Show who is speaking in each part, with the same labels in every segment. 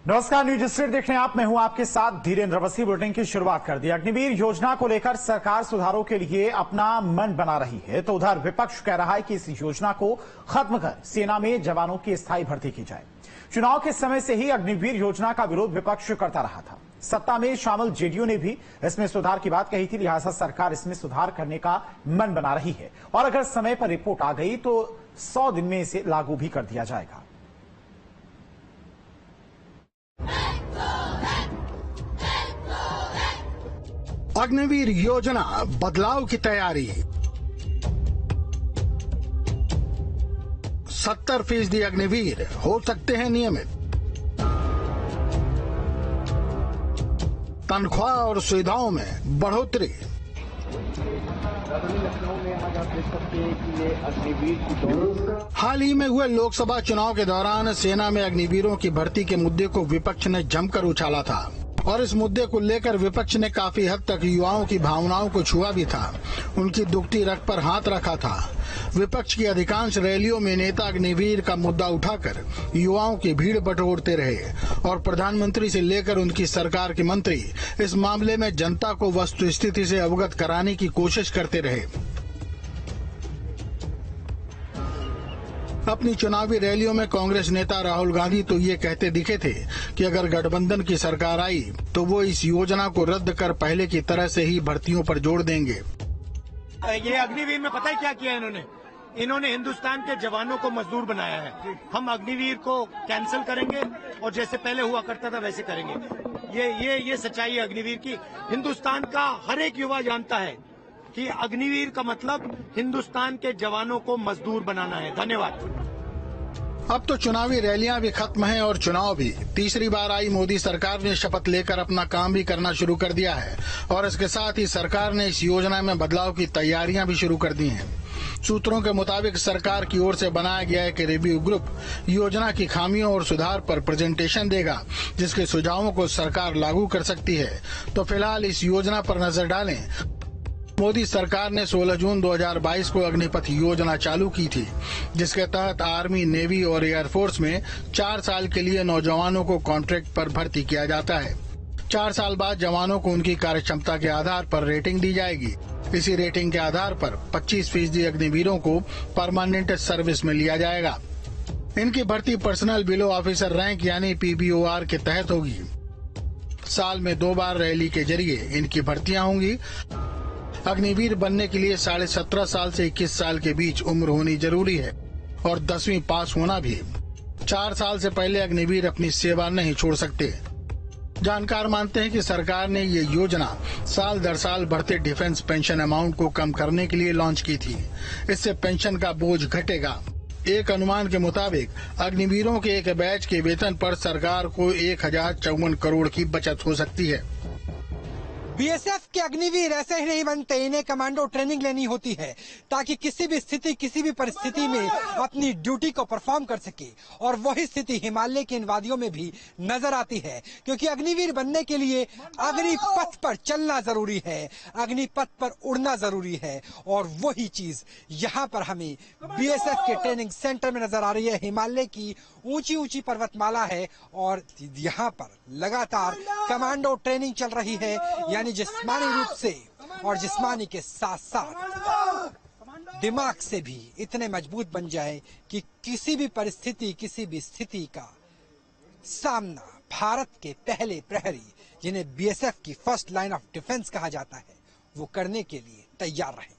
Speaker 1: नमस्कार, news street देख रहे हैं आप। मैं हूं आपके साथ धीरेन्द्र अवस्थी। बुलेटिन की शुरुआत कर दी। अग्निवीर योजना को लेकर सरकार सुधारों के लिए अपना मन बना रही है, तो उधर विपक्ष कह रहा है कि इस योजना को खत्म कर सेना में जवानों की स्थायी भर्ती की जाए। चुनाव के समय से ही अग्निवीर योजना का विरोध विपक्ष करता रहा था। सत्ता में शामिल जेडीयू ने भी इसमें सुधार की बात कही थी, लिहाजा सरकार इसमें सुधार करने का मन बना रही है और अगर समय पर रिपोर्ट आ गई तो 100 दिन में इसे लागू भी कर दिया जाएगा।
Speaker 2: अग्निवीर योजना बदलाव की तैयारी। 70% अग्निवीर हो सकते हैं नियमित। तनख्वाह और सुविधाओं में बढ़ोतरी। हाल ही में हुए लोकसभा चुनाव के दौरान सेना में अग्निवीरों की भर्ती के मुद्दे को विपक्ष ने जमकर उछाला था और इस मुद्दे को लेकर विपक्ष ने काफी हद तक युवाओं की भावनाओं को छुआ भी था, उनकी दुखती रग पर हाथ रखा था। विपक्ष की अधिकांश रैलियों में नेता अग्निवीर का मुद्दा उठाकर युवाओं की भीड़ बटोरते रहे और प्रधानमंत्री से लेकर उनकी सरकार के मंत्री इस मामले में जनता को वस्तुस्थिति से अवगत कराने की कोशिश करते रहे। अपनी चुनावी रैलियों में कांग्रेस नेता राहुल गांधी तो ये कहते दिखे थे कि अगर गठबंधन की सरकार आई तो वो इस योजना को रद्द कर पहले की तरह से ही भर्तियों पर जोर देंगे।
Speaker 3: ये अग्निवीर में पता है क्या किया इन्होंने हिंदुस्तान के जवानों को मजदूर बनाया है। हम अग्निवीर को कैंसिल करेंगे और जैसे पहले हुआ करता था वैसे करेंगे। ये सच्चाई है अग्निवीर की। हिंदुस्तान का हर एक युवा जानता है कि अग्निवीर का मतलब हिंदुस्तान के जवानों को मजदूर बनाना है। धन्यवाद।
Speaker 2: अब तो चुनावी रैलियां भी खत्म हैं और चुनाव भी। तीसरी बार आई मोदी सरकार ने शपथ लेकर अपना काम भी करना शुरू कर दिया है और इसके साथ ही सरकार ने इस योजना में बदलाव की तैयारियां भी शुरू कर दी हैं। सूत्रों के मुताबिक सरकार की ओर से बनाया गया एक रिव्यू ग्रुप योजना की खामियों और सुधार पर प्रेजेंटेशन देगा, जिसके सुझावों को सरकार लागू कर सकती है। तो फिलहाल इस योजना पर नजर डालें। मोदी सरकार ने 16 जून 2022 को अग्निपथ योजना चालू की थी, जिसके तहत आर्मी, नेवी और एयरफोर्स में 4 साल के लिए नौजवानों को कॉन्ट्रैक्ट पर भर्ती किया जाता है। 4 साल बाद जवानों को उनकी कार्यक्षमता के आधार पर रेटिंग दी जाएगी। इसी रेटिंग के आधार पर 25% अग्निवीरों को परमानेंट सर्विस में लिया जाएगा। इनकी भर्ती पर्सनल बिलो ऑफिसर रैंक यानी PBOR के तहत होगी। साल में 2 बार रैली के जरिए इनकी भर्तियां होंगी। अग्निवीर बनने के लिए 17.5 साल से 21 साल के बीच उम्र होनी जरूरी है और 10वीं पास होना भी। 4 साल से पहले अग्निवीर अपनी सेवा नहीं छोड़ सकते। जानकार मानते हैं कि सरकार ने ये योजना साल दर साल बढ़ते डिफेंस पेंशन अमाउंट को कम करने के लिए लॉन्च की थी। इससे पेंशन का बोझ घटेगा। एक अनुमान के मुताबिक अग्निवीरों के एक बैच के वेतन पर सरकार को 1054 करोड़ की बचत हो सकती है।
Speaker 4: बीएसएफ के अग्निवीर ऐसे ही नहीं बनते, इन्हें कमांडो ट्रेनिंग लेनी होती है ताकि किसी भी स्थिति, किसी भी परिस्थिति में अपनी ड्यूटी को परफॉर्म कर सके। और वही स्थिति हिमालय की इन वादियों में भी नजर आती है, क्योंकि अग्निवीर बनने के लिए अग्निपथ पर चलना जरूरी है, अग्निपथ पर उड़ना जरूरी है। और वही चीज यहाँ पर हमें बीएसएफ के ट्रेनिंग सेंटर में नजर आ रही है। हिमालय की ऊंची ऊंची पर्वतमाला है और यहाँ पर लगातार कमांडो ट्रेनिंग चल रही है, यानी जिस्मानी रूप से और जिस्मानी के साथ साथ दिमाग से भी इतने मजबूत बन जाए कि किसी भी परिस्थिति, किसी भी स्थिति का सामना भारत के पहले प्रहरी, जिन्हें बीएसएफ की फर्स्ट लाइन ऑफ डिफेंस कहा जाता है, वो करने के लिए तैयार रहे।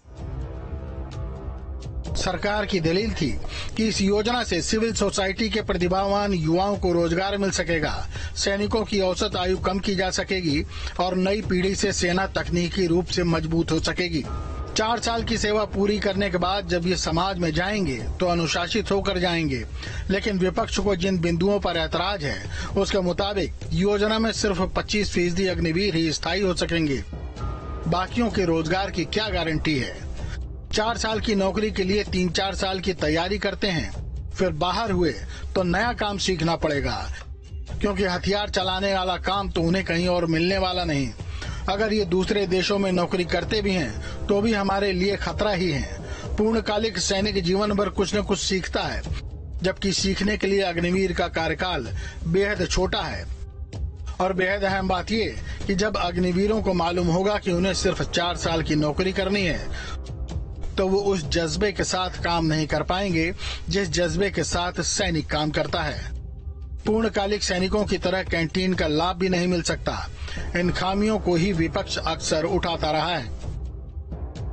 Speaker 2: सरकार की दलील थी कि इस योजना से सिविल सोसाइटी के प्रतिभावान युवाओं को रोजगार मिल सकेगा, सैनिकों की औसत आयु कम की जा सकेगी और नई पीढ़ी से सेना तकनीकी रूप से मजबूत हो सकेगी। 4 साल की सेवा पूरी करने के बाद जब ये समाज में जाएंगे तो अनुशासित होकर जाएंगे। लेकिन विपक्ष को जिन बिंदुओं पर ऐतराज है, उसके मुताबिक योजना में सिर्फ 25% अग्निवीर ही स्थायी हो सकेंगे। बाकियों के रोजगार की क्या गारंटी है? 4 साल की नौकरी के लिए 3-4 साल की तैयारी करते हैं, फिर बाहर हुए तो नया काम सीखना पड़ेगा, क्योंकि हथियार चलाने वाला काम तो उन्हें कहीं और मिलने वाला नहीं। अगर ये दूसरे देशों में नौकरी करते भी हैं तो भी हमारे लिए खतरा ही है। पूर्णकालिक सैनिक जीवन भर कुछ न कुछ सीखता है, जबकि सीखने के लिए अग्निवीर का कार्यकाल बेहद छोटा है। और बेहद अहम बात ये कि जब अग्निवीरों को मालूम होगा कि उन्हें सिर्फ 4 साल की नौकरी करनी है, तो वो उस जज्बे के साथ काम नहीं कर पाएंगे जिस जज्बे के साथ सैनिक काम करता है। पूर्णकालिक सैनिकों की तरह कैंटीन का लाभ भी नहीं मिल सकता। इन खामियों को ही विपक्ष अक्सर उठाता रहा है।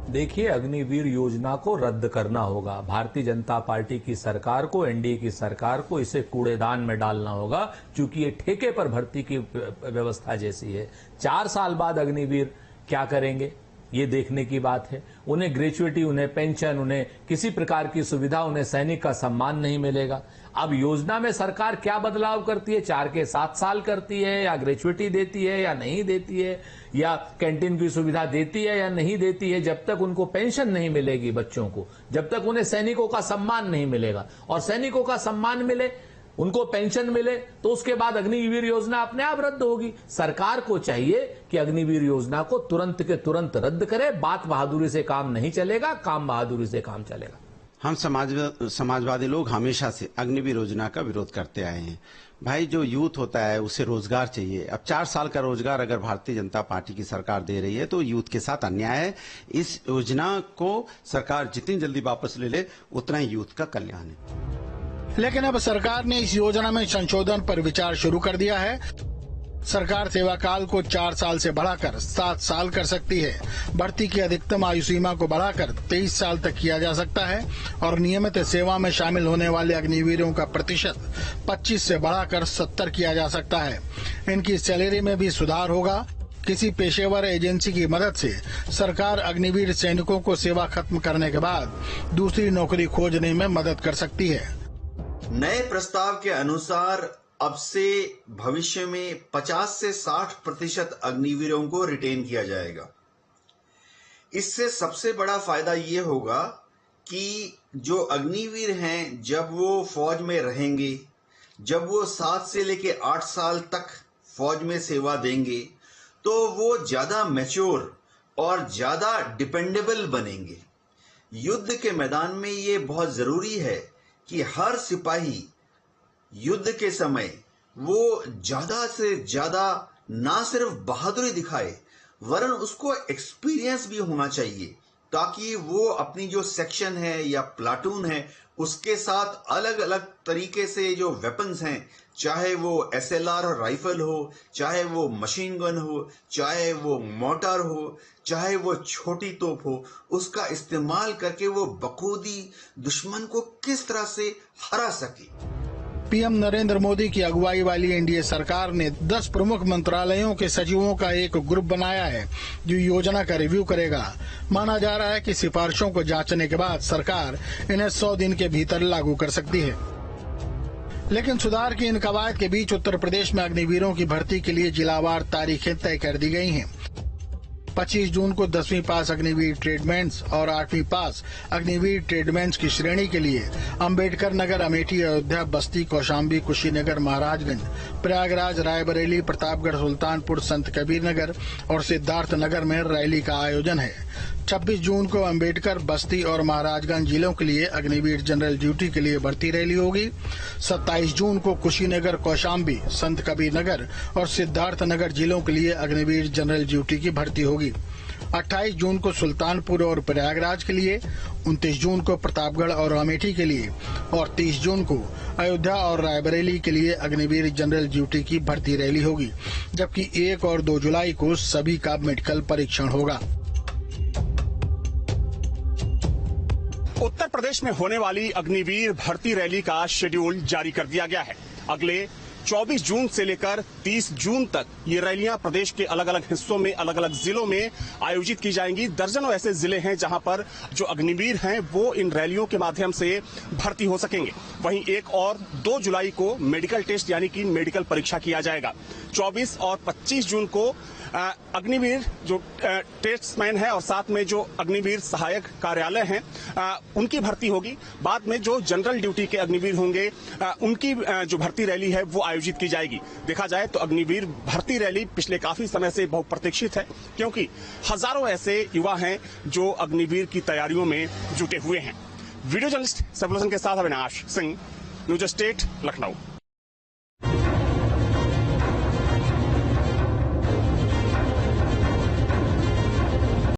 Speaker 5: देखिए, अग्निवीर योजना को रद्द करना होगा। भारतीय जनता पार्टी की सरकार को, एनडीए की सरकार को इसे कूड़ेदान में डालना होगा, क्योंकि ये ठेके पर भर्ती की व्यवस्था जैसी है। 4 साल बाद अग्निवीर क्या करेंगे, ये देखने की बात है। उन्हें ग्रेच्युइटी, उन्हें पेंशन, उन्हें किसी प्रकार की सुविधा, उन्हें सैनिक का सम्मान नहीं मिलेगा। अब योजना में सरकार क्या बदलाव करती है, 4 के 7 साल करती है, या ग्रेच्युइटी देती है या नहीं देती है, या कैंटीन की सुविधा देती है या नहीं देती है, जब तक उनको पेंशन नहीं मिलेगी बच्चों को, जब तक उन्हें सैनिकों का सम्मान नहीं मिलेगा, और सैनिकों का सम्मान मिले, उनको पेंशन मिले, तो उसके बाद अग्निवीर योजना अपने आप रद्द होगी। सरकार को चाहिए कि अग्निवीर योजना को तुरंत के तुरंत रद्द करे। बात बहादुरी से काम नहीं चलेगा, काम बहादुरी से काम चलेगा।
Speaker 6: हम समाजवादी लोग हमेशा से अग्निवीर योजना का विरोध करते आए हैं। भाई, जो यूथ होता है उसे रोजगार चाहिए। अब 4 साल का रोजगार अगर भारतीय जनता पार्टी की सरकार दे रही है तो यूथ के साथ अन्याय है। इस योजना को सरकार जितनी जल्दी वापस ले ले, उतना ही यूथ का कल्याण है।
Speaker 2: लेकिन अब सरकार ने इस योजना में संशोधन पर विचार शुरू कर दिया है। सरकार सेवा काल को 4 साल से बढ़ाकर 7 साल कर सकती है। भर्ती की अधिकतम आयु सीमा को बढ़ाकर 23 साल तक किया जा सकता है और नियमित सेवा में शामिल होने वाले अग्निवीरों का प्रतिशत 25 से बढ़ाकर 70 किया जा सकता है। इनकी सैलरी में भी सुधार होगा। किसी पेशेवर एजेंसी की मदद से सरकार अग्निवीर सैनिकों को सेवा खत्म करने के बाद दूसरी नौकरी खोजने में मदद कर सकती है।
Speaker 7: नए प्रस्ताव के अनुसार अब से भविष्य में 50 से 60% अग्निवीरों को रिटेन किया जाएगा। इससे सबसे बड़ा फायदा ये होगा कि जो अग्निवीर हैं, जब वो फौज में रहेंगे, जब वो 7 से लेके 8 साल तक फौज में सेवा देंगे, तो वो ज्यादा मैच्योर और ज्यादा डिपेंडेबल बनेंगे। युद्ध के मैदान में ये बहुत जरूरी है कि हर सिपाही युद्ध के समय वो ज्यादा से ज्यादा ना सिर्फ बहादुरी दिखाए, वरन उसको एक्सपीरियंस भी होना चाहिए, ताकि वो अपनी जो सेक्शन है या प्लाटून है उसके साथ अलग अलग तरीके से जो वेपन्स हैं, चाहे वो SLR और राइफल हो, चाहे वो मशीन गन हो, चाहे वो मोर्टार हो, चाहे वो छोटी तोप हो, उसका इस्तेमाल करके वो बखूदी दुश्मन को किस तरह से हरा सके।
Speaker 2: पीएम नरेंद्र मोदी की अगुवाई वाली एनडीए सरकार ने 10 प्रमुख मंत्रालयों के सचिवों का एक ग्रुप बनाया है जो योजना का रिव्यू करेगा। माना जा रहा है कि सिफारिशों को जांचने के बाद सरकार इन्हें 100 दिन के भीतर लागू कर सकती है। लेकिन सुधार की इन कवायद के बीच उत्तर प्रदेश में अग्निवीरों की भर्ती के लिए जिलावार तारीखें तय कर दी गई हैं। 25 जून को 10वीं पास अग्निवीर ट्रेडमेंस और 8वीं पास अग्निवीर ट्रेडमेंस की श्रेणी के लिए अंबेडकर नगर, अमेठी, अयोध्या, बस्ती, कौशाम्बी, कुशीनगर, महाराजगंज, प्रयागराज, रायबरेली, प्रतापगढ़, सुल्तानपुर, संत कबीर नगर और सिद्धार्थ नगर में रैली का आयोजन है। 26 जून को अंबेडकर, बस्ती और महाराजगंज जिलों के लिए अग्निवीर जनरल ड्यूटी के लिए भर्ती रैली होगी। 27 जून को कुशीनगर, कौशाम्बी, संत कबीर नगर और सिद्धार्थ नगर जिलों के लिए अग्निवीर जनरल ड्यूटी की भर्ती होगी। 28 जून को सुल्तानपुर और प्रयागराज के लिए, 29 जून को प्रतापगढ़ और अमेठी के लिए और 30 जून को अयोध्या और रायबरेली के लिए अग्निवीर जनरल ड्यूटी की भर्ती रैली होगी, जबकि 1 और 2 जुलाई को सभी का मेडिकल परीक्षण होगा।
Speaker 8: उत्तर प्रदेश में होने वाली अग्निवीर भर्ती रैली का शेड्यूल जारी कर दिया गया है। अगले 24 जून से लेकर 30 जून तक ये रैलियां प्रदेश के अलग अलग हिस्सों में, अलग अलग जिलों में आयोजित की जाएंगी। दर्जनों ऐसे जिले हैं जहां पर जो अग्निवीर हैं वो इन रैलियों के माध्यम से भर्ती हो सकेंगे। वहीं 1 और 2 जुलाई को मेडिकल टेस्ट यानी कि मेडिकल परीक्षा किया जाएगा। 24 और 25 जून को अग्निवीर जो टेस्टमैन है और साथ में जो अग्निवीर सहायक कार्यालय हैं उनकी भर्ती होगी। बाद में जो जनरल ड्यूटी के अग्निवीर होंगे उनकी जो भर्ती रैली है वो आयोजित की जाएगी। देखा जाए तो अग्निवीर भर्ती रैली पिछले काफी समय से बहुत प्रतीक्षित है, क्योंकि हजारों ऐसे युवा हैं जो अग्निवीर की तैयारियों में जुटे हुए हैं। वीडियो जर्नलिस्ट सबलोचन के साथ अविनाश सिंह, न्यूज स्टेट, लखनऊ।